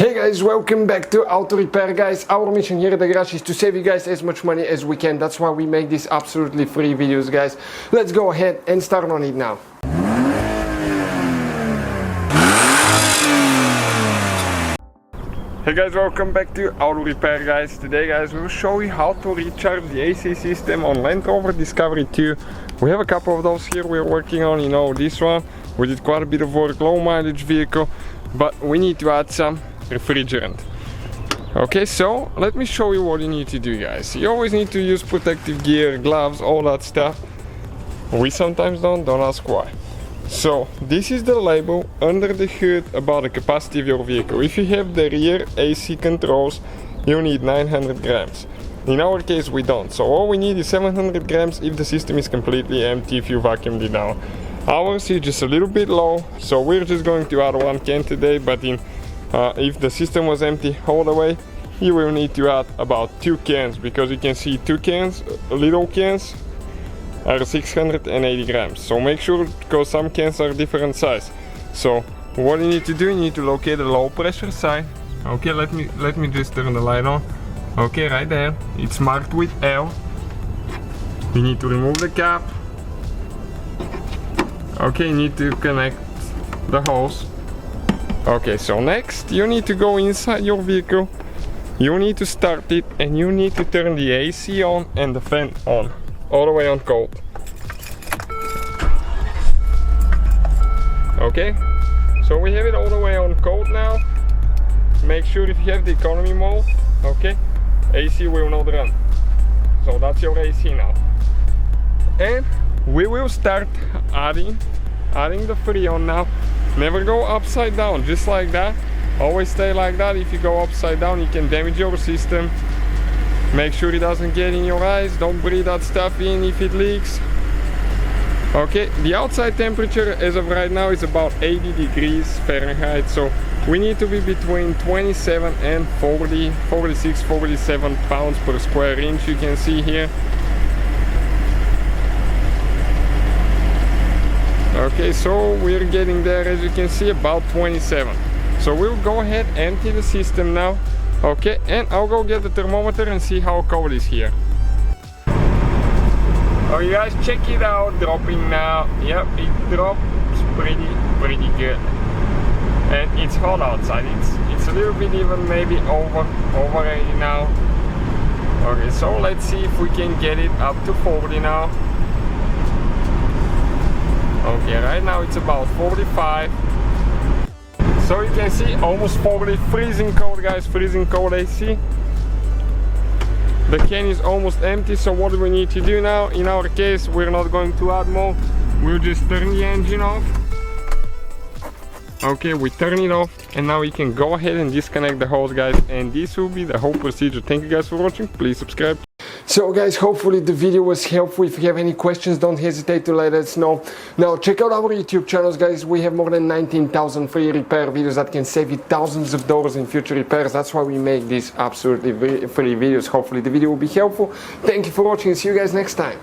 Hey guys, welcome back to Auto Repair, guys. Our mission here at the garage is to save you guys as much money as we can. That's why we make these absolutely free videos, guys. Let's go ahead and start on it now. Hey guys, welcome back to Auto Repair, guys. Today, guys, we'll show you how to recharge the AC system on Land Rover Discovery 2. We have a couple of those here we're working on. You know, this one we did quite a bit of work, low mileage vehicle, but we need to add some refrigerant. Okay, so let me show you what you need to do, guys. You always need to use protective gear, gloves, all that stuff. We sometimes don't ask why. So this is the label under the hood about the capacity of your vehicle. If you have the rear AC controls, you need 900 grams. In our case we don't, so all we need is 700 grams if the system is completely empty, if you vacuumed it down. Ours is just a little bit low, so we're just going to add one can today, but if the system was empty all the way, you will need to add about 2 cans, because you can see 2 cans, little cans, are 680 grams. So make sure, because some cans are different size. So what you need to do, you need to locate the low pressure side. Okay, let me just turn the light on. Okay, right there, it's marked with L. You need to remove the cap. Okay, you need to connect the hose. Okay, so next you need to go inside your vehicle, you need to start it, and you need to turn the AC on and the fan on, all the way on cold. Okay, so we have it all the way on cold now. Make sure if you have the economy mode, okay, AC will not run. So that's your AC now. And we will start adding the Freon now. Never go upside down, just like that. Always stay like that. If you go upside down, you can damage your system. Make sure it doesn't get in your eyes. Don't breathe that stuff in if it leaks. Okay, the outside temperature as of right now is about 80 degrees Fahrenheit, so we need to be between 27 and 46, 47 pounds per square inch, you can see here. Okay, so we're getting there, as you can see, about 27. So we'll go ahead, empty the system now. Okay, and I'll go get the thermometer and see how cold it is here. Oh, you guys, check it out, dropping now. Yep, it drops pretty good. And it's hot outside. It's a little bit even maybe over 80 now. Okay, so let's see if we can get it up to 40 now. Okay, right now it's about 45. So you can see almost 40, freezing cold, guys, freezing cold AC. The can is almost empty, so what do we need to do now? In our case, we're not going to add more. We'll just turn the engine off. Okay, we turn it off, and now we can go ahead and disconnect the hose, guys, and this will be the whole procedure. Thank you guys for watching. Please subscribe. So guys, hopefully the video was helpful. If you have any questions, don't hesitate to let us know. Now check out our YouTube channels, guys. We have more than 19,000 free repair videos that can save you thousands of dollars in future repairs. That's why we make these absolutely free videos. Hopefully the video will be helpful. Thank you for watching. See you guys next time.